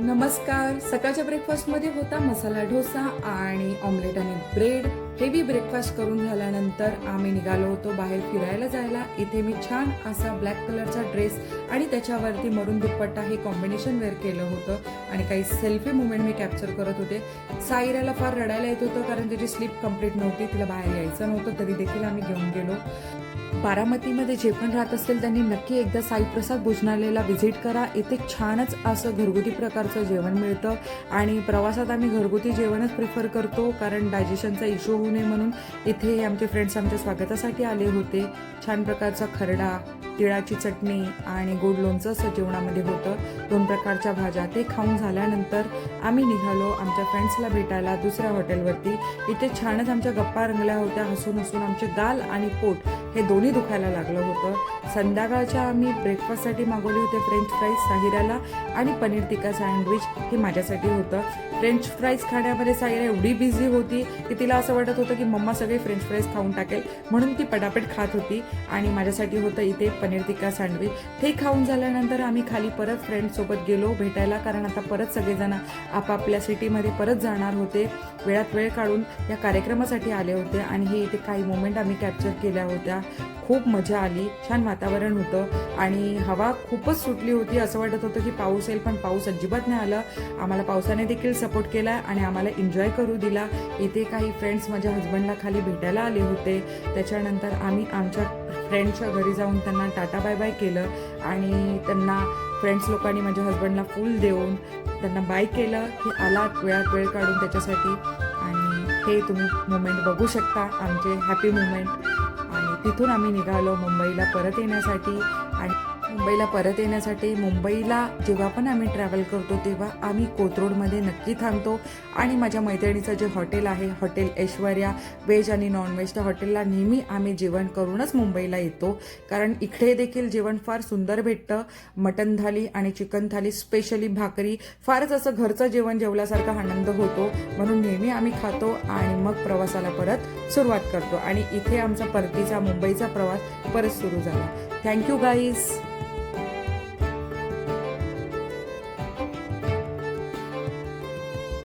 नमस्कार. सकाळच्या ब्रेकफास्टमध्ये होता मसाला डोसा आणि ऑमलेट आणि ब्रेड. हेवी ब्रेकफास्ट करून झाल्यानंतर आम्ही निघालो होतो बाहेर फिरायला जायला. इथे मी छान असा ब्लॅक कलरचा ड्रेस आणि त्याच्यावरती मरून दुपट्टा हे कॉम्बिनेशन वेअर केलं होतं आणि काही सेल्फी मुवमेंट मी कॅप्चर करत होते. सायराला फार रडायला येत होतं कारण त्याची स्लीप कंप्लीट नव्हती, तिला बाहेर यायचं नव्हतं, तरी देखील आम्ही घेऊन गेलो. बारामतीमध्ये जे पण राहत असतील त्यांनी नक्की एकदा साईप्रसाद भोजनालयाला व्हिजिट करा. इथे छानच असं घरगुती प्रकारचं जेवण मिळतं आणि प्रवासात आम्ही घरगुती जेवणच प्रिफर करतो कारण डायजेशनचा इश्यू होऊ नये म्हणून. इथे आमचे फ्रेंड्स आमच्या स्वागतासाठी आले होते. छान प्रकारचा खरडा, तिळाची चटणी आणि गोड लोणचं असं जेवणामध्ये होतं. 2 प्रकारच्या भाज्या. ते खाऊन झाल्यानंतर आम्ही निघालो आमच्या फ्रेंड्सला भेटायला दुसऱ्या हॉटेलवरती. इथे छानच आमच्या गप्पा रंगल्या होत्या. हसून हसून आमचे गाल आणि पोट हे दोन्ही दुखायला लागलं होतं. संध्याकाळच्या आम्ही ब्रेकफास्टसाठी मागवले होते फ्रेंच फ्राईज साहिराला आणि पनीर टिक्का सँडविच हे माझ्यासाठी होतं. फ्रेंच फ्राईज खाण्यामध्ये साहिरा एवढी बिझी होती की तिला असं वाटत होतं की मम्मा सगळे फ्रेंच फ्राईज खाऊन टाकेल, म्हणून ती पटापट खात होती. आणि माझ्यासाठी होतं इथे पनीर टिक्का सँडविच. हे खाऊन झाल्यानंतर आम्ही खाली परत फ्रेंड्ससोबत गेलो भेटायला कारण आता परत सगळेजण आपापल्या सिटीमध्ये परत जाणार होते. वेळात वेळ काढून या कार्यक्रमासाठी आले होते आणि हे इथे काही मोमेंट आम्ही कॅप्चर केल्या होत्या. खूप मजा आली. छान वातावरण होतं आणि हवा खूपच सुटली होती. असं वाटत होतं की पाऊस येईल, पण पाऊस अजिबात नाही आला. आम्हाला पावसाने देखील सपोर्ट केला आणि आम्हाला एन्जॉय करू दिला. इथे काही फ्रेंड्स माझ्या हजबंडला खाली भेटायला आले होते. त्याच्यानंतर आम्ही आमच्या फ्रेंडच्या घरी जाऊन त्यांना टाटा बाय बाय केलं आणि त्यांना फ्रेंड्स लोकांनी माझ्या हजबंडला फुल देऊन त्यांना बाय केलं की आलात वेळात वेळ काढून त्याच्यासाठी. आणि हे तुम्ही मुमेंट बघू शकता, आमचे हॅपी मुमेंट. आणि तिथून आम्ही निघालो मुंबईला परत येण्यासाठी. आणि मुंबईला जेव्हा पण आम्ही ट्रॅव्हल करतो तेव्हा आम्ही कोथरूडमध्ये नक्की थांबतो. आणि माझ्या मैत्रिणीचं जे हॉटेल आहे हॉटेल ऐश्वर्या व्हेज आणि नॉनव्हेज, त्या हॉटेलला नेहमी आम्ही जेवण करूनच मुंबईला येतो कारण इकडे देखील जेवण फार सुंदर भेटतं. मटन थाली आणि चिकन थाली, स्पेशली भाकरी, फारच असं घरचं जेवण जेवल्यासारखा आनंद होतो, म्हणून नेहमी आम्ही खातो आणि मग प्रवासाला परत सुरुवात करतो. आणि इथे आमचा परतीचा मुंबईचा प्रवास परत सुरू झाला. Thank you guys.